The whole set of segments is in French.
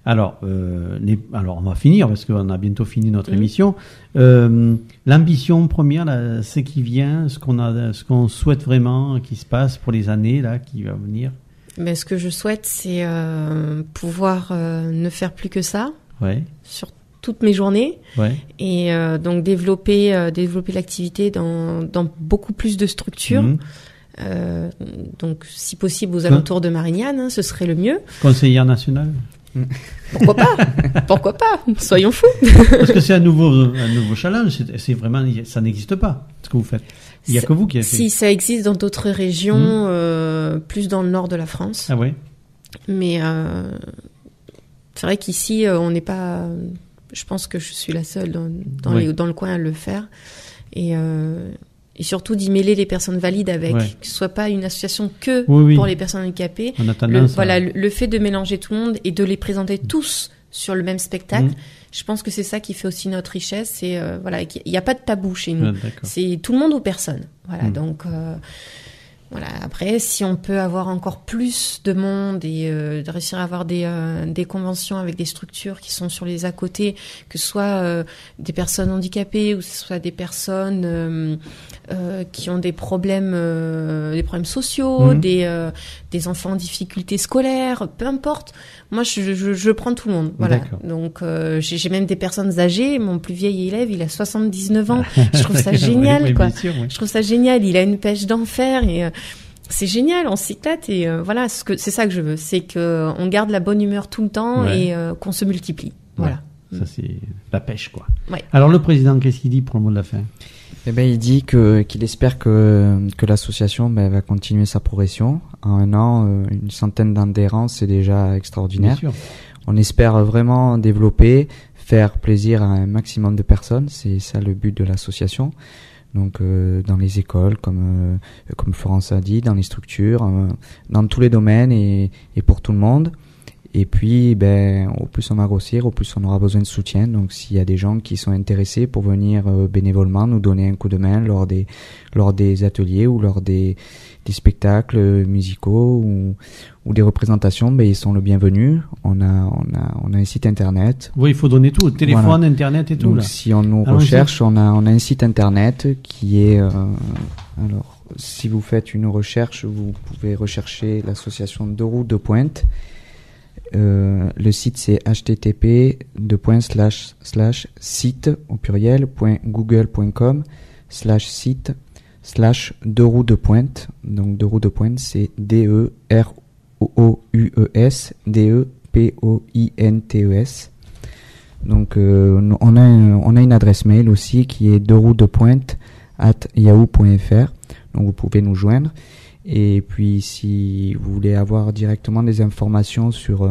Alors, on va finir parce qu'on a bientôt fini notre émission. L'ambition première, là, c'est qui vient, ce qu'on souhaite vraiment qui se passe pour les années là qui va venir. Mais ce que je souhaite, c'est pouvoir ne faire plus que ça sur toutes mes journées et donc développer l'activité dans beaucoup plus de structures. Donc, si possible, aux alentours de Marignane, ce serait le mieux. Conseillère nationale. Pourquoi pas Soyons fous. Parce que c'est un nouveau challenge. C'est vraiment, ça n'existe pas, ce que vous faites. Il n'y a que vous qui avez fait. Si, ça existe dans d'autres régions, plus dans le nord de la France. Ah ouais. Mais c'est vrai qu'ici, on n'est pas... Je pense que je suis la seule dans le coin à le faire. Et surtout d'y mêler les personnes valides avec, que ce soit pas une association que pour les personnes handicapées. On a tendance le fait de mélanger tout le monde et de les présenter tous sur le même spectacle, je pense que c'est ça qui fait aussi notre richesse. C'est il n'y a pas de tabou chez nous. C'est tout le monde ou personne. Voilà, donc voilà. Après, si on peut avoir encore plus de monde et de réussir à avoir des conventions avec des structures qui sont sur les à côté, que ce soit des personnes handicapées ou que ce soit des personnes qui ont des problèmes sociaux, des enfants en difficulté scolaire, peu importe. Moi, je prends tout le monde. Voilà. Donc, j'ai même des personnes âgées. Mon plus vieil élève, il a 79 ans. Je trouve ça génial, quoi. Sûr, Je trouve ça génial. Il a une pêche d'enfer et c'est génial. On s'éclate et voilà. C'est ça que je veux, c'est que on garde la bonne humeur tout le temps et qu'on se multiplie. Voilà. Ça, c'est la pêche, quoi. Alors, le président, qu'est-ce qu'il dit pour le mot de la fin? Il dit qu'il espère que l'association va continuer sa progression. En un an, une centaine d'adhérents, c'est déjà extraordinaire. Bien sûr. On espère vraiment développer, faire plaisir à un maximum de personnes. C'est ça le but de l'association. Donc dans les écoles, comme Florence a dit, dans les structures, dans tous les domaines et pour tout le monde. Et puis, au plus on va grossir, au plus on aura besoin de soutien. Donc, s'il y a des gens qui sont intéressés pour venir bénévolement nous donner un coup de main lors des ateliers ou lors des spectacles musicaux ou des représentations, ils sont le bienvenu. On a un site internet. Oui, il faut donner tout, téléphone, internet et tout. Donc, là. Si on nous recherche, on a un site internet qui est, alors, si vous faites une recherche, vous pouvez rechercher l'association Deux Roues de Pointe. Le site c'est http://site au pluriel .google.com/site/deux roues de pointe. Donc Deux Roues de Pointe c'est DEROUES. Donc on a une adresse mail aussi qui est deuxrousdepointe@yahoo.fr. Donc vous pouvez nous joindre. Et puis, si vous voulez avoir directement des informations sur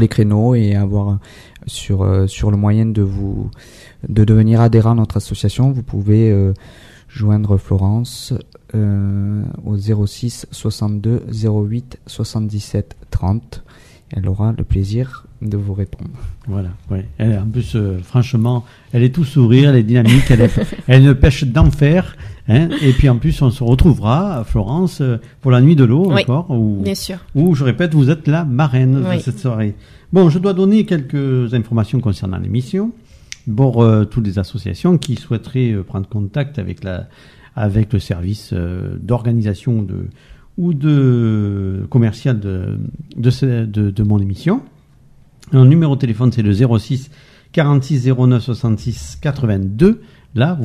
les créneaux et avoir sur le moyen de devenir adhérent à notre association, vous pouvez joindre Florence au 06 62 08 77 30. Elle aura le plaisir de vous répondre. Voilà, ouais. En plus, franchement, elle est tout sourire, elle est dynamique, elle a une pêche d'enfer. Et puis en plus, on se retrouvera, Florence, pour la nuit de l'eau, encore. Bien sûr. Où, je répète, vous êtes la marraine de cette soirée. Bon, je dois donner quelques informations concernant l'émission pour toutes les associations qui souhaiteraient prendre contact avec le service d'organisation ou de commercial de mon émission. Le numéro de téléphone, c'est le 06 46 09 66 82. Là,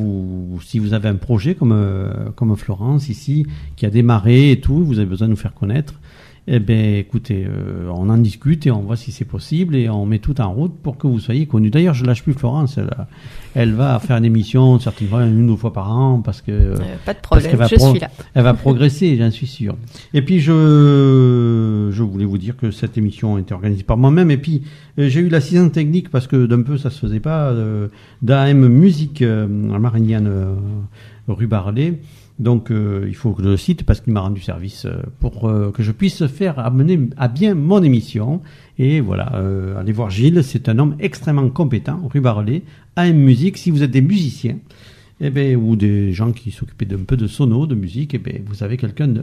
si vous avez un projet comme Florence ici, qui a démarré et tout, vous avez besoin de nous faire connaître, écoutez, on en discute et on voit si c'est possible et on met tout en route pour que vous soyez connus. D'ailleurs, je lâche plus Florence, elle va faire une émission certainement une ou deux fois par an parce que pas de problème, je suis là. Elle va progresser, j'en suis sûr. Et puis je voulais vous dire que cette émission a été organisée par moi-même et puis j'ai eu l'assistance technique parce que d'un peu ça se faisait pas d'AM Musique à Marignane rue Barlet. Donc il faut que je le cite parce qu'il m'a rendu service pour que je puisse amener à bien mon émission. Et voilà, allez voir Gilles, c'est un homme extrêmement compétent, rue Barlet, AM Musique. Si vous êtes des musiciens ou des gens qui s'occupaient d'un peu de sono, de musique, vous avez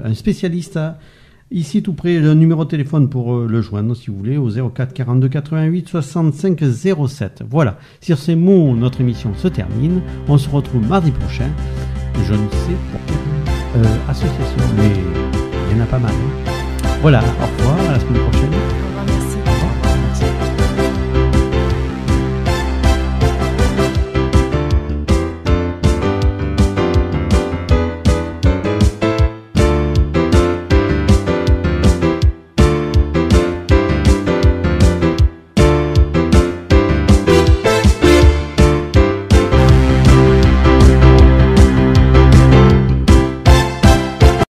un spécialiste Ici, tout près, le numéro de téléphone pour le joindre, si vous voulez, au 04 42 88 65 07. Voilà. Sur ces mots, notre émission se termine. On se retrouve mardi prochain. Je ne sais pourquoi. Association, mais il y en a pas mal. Hein. Voilà. Au revoir. À la semaine prochaine.